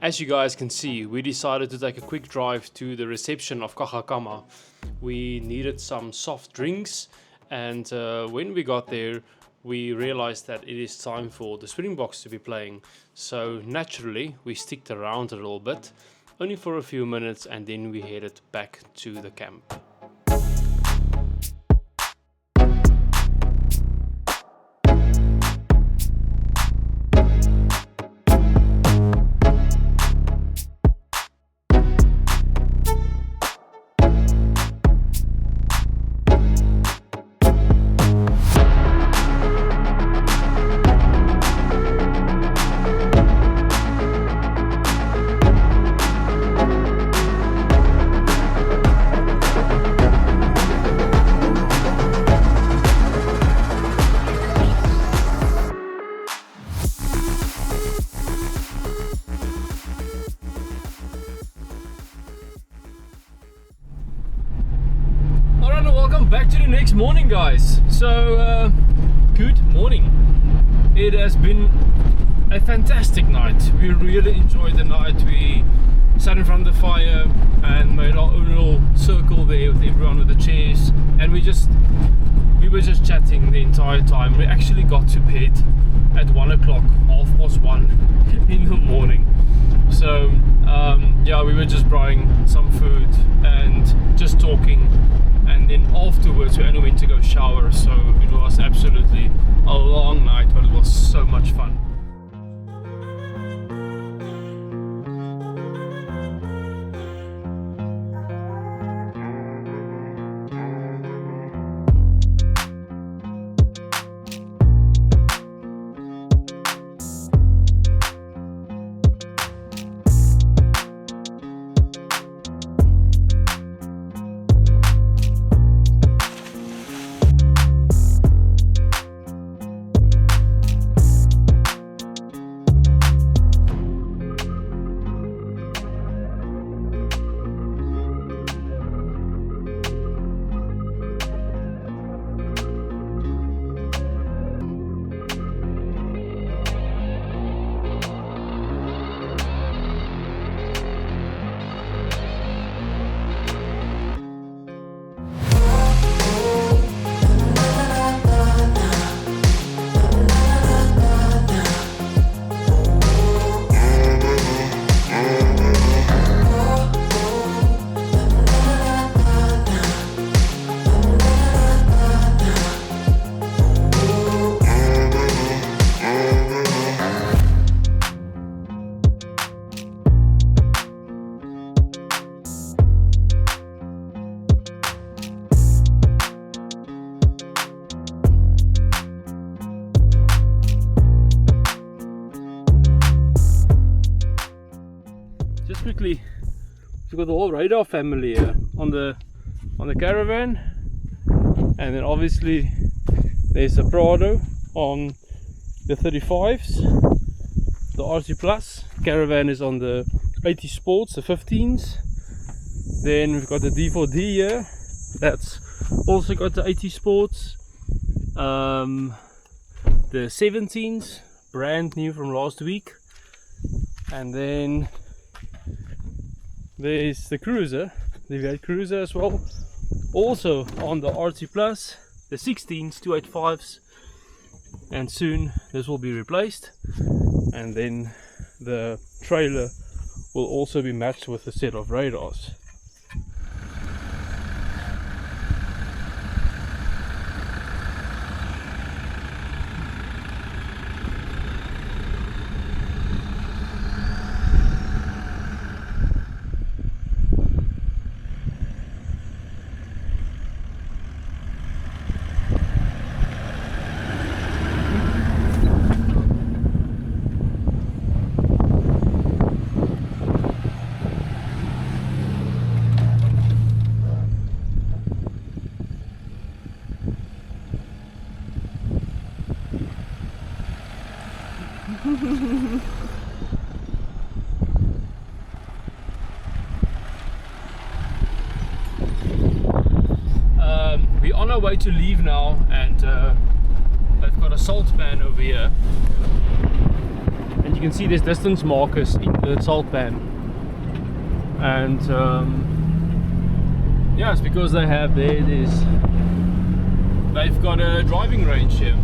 As you guys can see, we decided to take a quick drive to the reception of Kagga Kamma. We needed some soft drinks, and when we got there, we realized that it is time for the Springboks to be playing. So naturally, we sticked around a little bit, only for a few minutes, and then we headed back to the camp. Welcome back to the next morning, guys. So good morning. It has been a fantastic night. We really enjoyed the night. We sat in front of the fire and made our own little circle there with everyone with the chairs, and we were just chatting the entire time. We actually got to bed at 1 o'clock, 1:30 in the morning. So yeah, we were just buying some food and just talking. And then afterwards we only went to go shower, so it was absolutely a long night, but it was so much fun. Just quickly, we've got the whole radar family here on the Caravan, and then obviously there's a Prado on the 35s, the RC Plus. Caravan is on the 80 Sports, the 15s. Then we've got the D4D here, that's also got the 80 Sports, the 17s, brand new from last week, and then there's the Cruiser, the V8 Cruiser as well, also on the RC Plus, the 16s, 285s, and soon this will be replaced, and then the trailer will also be matched with a set of radars. We're on our way to leave now, and they've got a salt pan over here, and you can see there's distance markers in the salt pan, and yeah, it's because they have they've got a driving range here.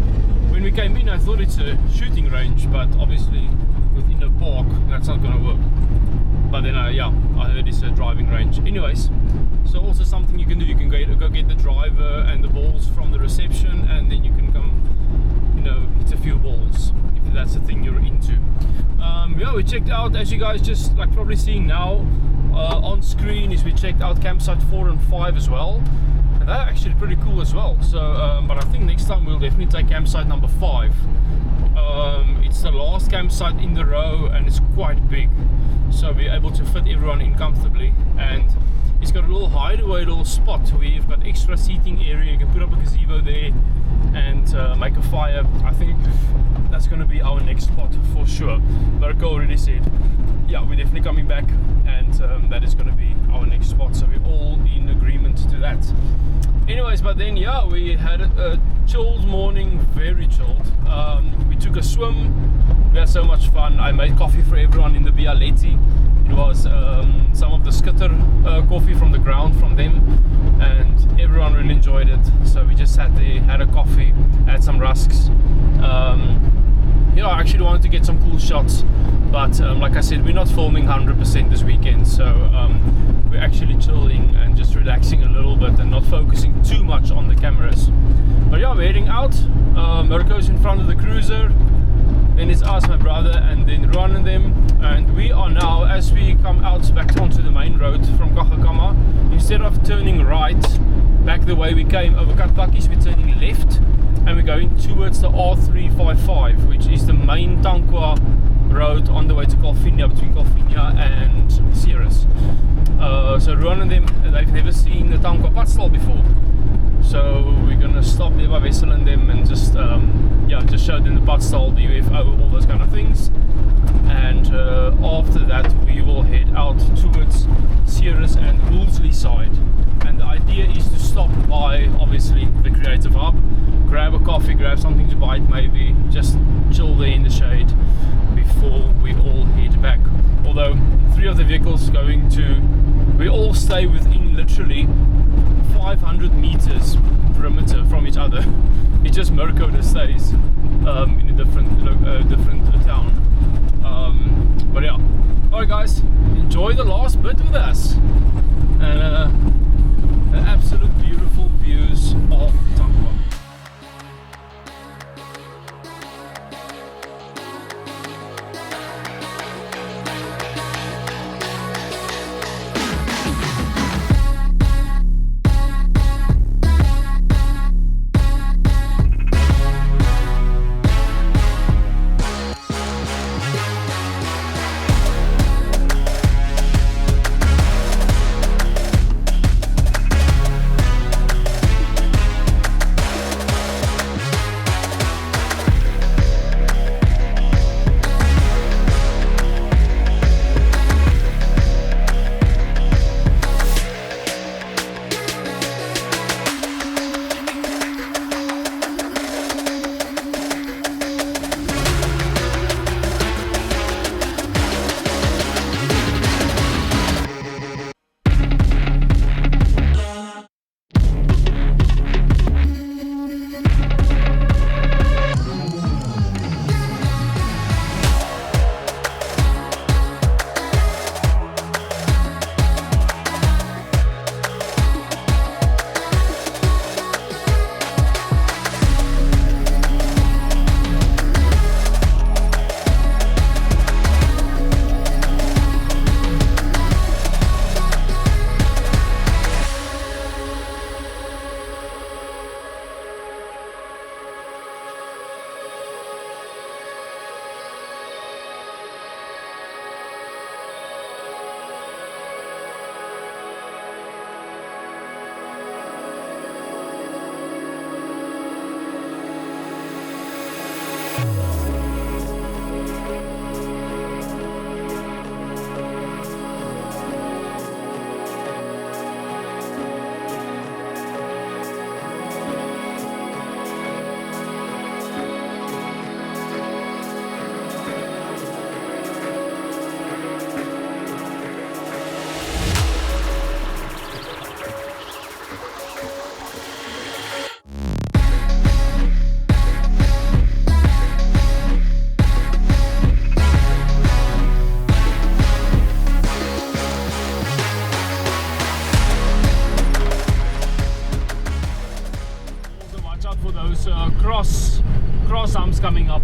When we came in, I thought it's a shooting range, but obviously within a park that's not going to work. But then yeah, I heard it's a driving range. Anyways, so also something you can do, you can go get the driver and the balls from the reception, and then you can come, you know, hit a few balls if that's the thing you're into. Yeah, we checked out, as you guys just like probably seeing now on screen, is we checked out campsite 4 and 5 as well, and they're actually pretty cool as well. So but I think next time we'll definitely take campsite number 5. It's the last campsite in the row and it's quite big, so we're able to fit everyone in comfortably, and it's got a little hideaway, little spot where you've got extra seating area. You can put up a gazebo there and make a fire. I think that's going to be our next spot for sure. Marco already said, yeah, we're definitely coming back, and that is going to be our next spot, so we're all in agreement to that. Anyways, but then yeah, we had a chilled morning, very chilled. We took a swim, we had so much fun. I made coffee for everyone in the Bialetti. It was some of the skitter coffee from the ground from them, and everyone really enjoyed it. So we just sat there, had a coffee, had some rusks. Yeah, I actually wanted to get some cool shots, but like I said, we're not filming 100% this weekend, so we're actually chilling and just relaxing a little bit and not focusing too much on the cameras. But yeah, we're heading out. Mirko's in front of the cruiser, then it's us, my brother, and then Ron and them, and we are now, as we come out back onto the main road from Kagga Kamma, instead of turning right back the way we came over Katpakkies, we're turning left, and we're going towards the R355, which is the main Tankwa road on the way to Kalfinia, between Kalfinia and Ceres. So Ron and them, they've never seen the Tankwa Padstal before, so we're gonna stop there by Wessel and them and just yeah, just show them the Padstal, the UFO, all those kind of things. And after that we will head out towards Ceres and Woolsley side, and the idea is to stop by obviously the Creative Hub, grab a coffee, grab something to bite, maybe just chill there in the shade before we all head back. Although 3 of the vehicles going to, we all stay within literally 500 meters perimeter from each other. It's just Mirko that stays in a different town. But yeah, alright guys, enjoy the last bit with us, and the absolute beautiful views of Tankwa. watch out for those cross humps coming up.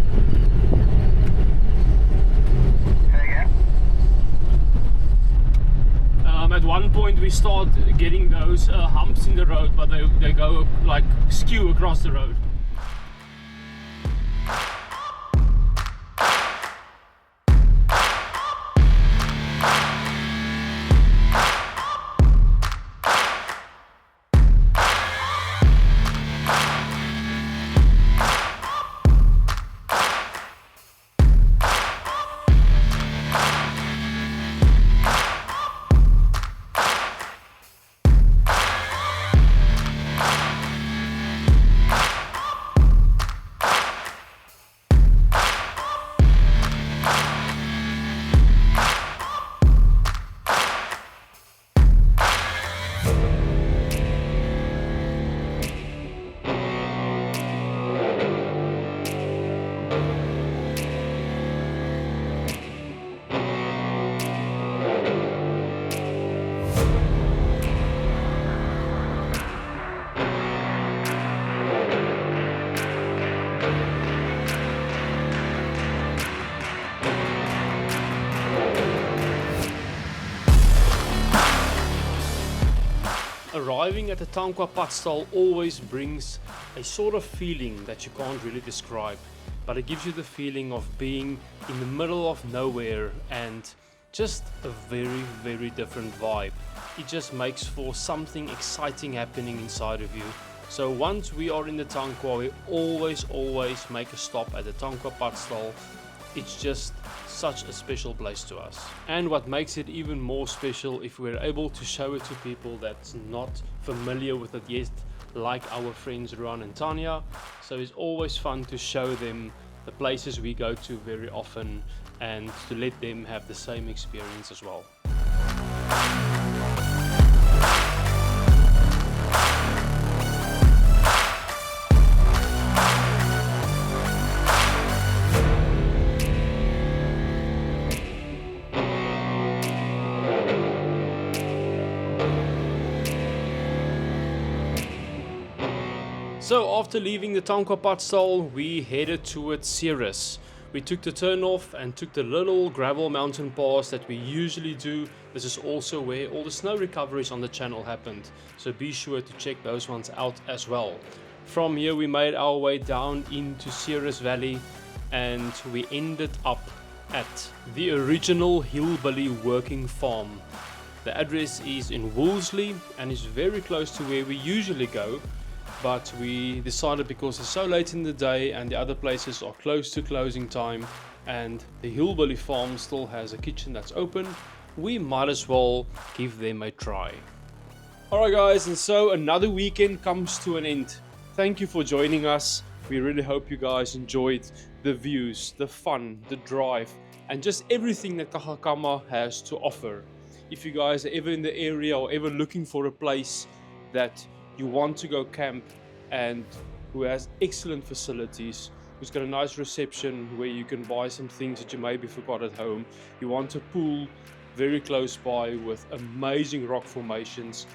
At one point we start getting those humps in the road, but they go like skew across the road. Arriving at the Tankwa Padstal always brings a sort of feeling that you can't really describe, but it gives you the feeling of being in the middle of nowhere and just a very, very different vibe. It just makes for something exciting happening inside of you. So once we are in the Tankwa, we always make a stop at the Tankwa Padstal. It's just such a special place to us. And what makes it even more special, if we're able to show it to people that's not familiar with it yet, like our friends Ruan and Tanya. So it's always fun to show them the places we go to very often and to let them have the same experience as well. So after leaving the Tankwa Padstal, we headed towards Jurgens. We took the turn off and took the little gravel mountain pass that we usually do. This is also where all the snow recoveries on the channel happened, so be sure to check those ones out as well. From here we made our way down into Jurgens Valley and we ended up at the original Hillbilly working farm. The address is in Woolsley and is very close to where we usually go. But we decided, because it's so late in the day and the other places are close to closing time and the Hillbilly Farm still has a kitchen that's open, we might as well give them a try. Alright guys, and so another weekend comes to an end. Thank you for joining us. We really hope you guys enjoyed the views, the fun, the drive, and just everything that Kagga Kamma has to offer. If you guys are ever in the area or ever looking for a place that you want to go camp and who has excellent facilities, who's got a nice reception where you can buy some things that you maybe forgot at home, you want a pool very close by with amazing rock formations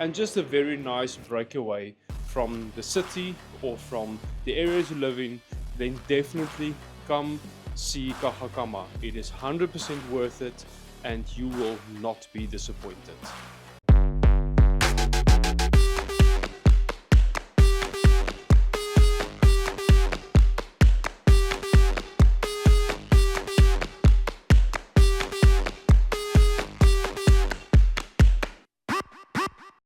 and just a very nice breakaway from the city or from the areas you live in, then definitely come see Kagga Kamma. It is 100% worth it and you will not be disappointed.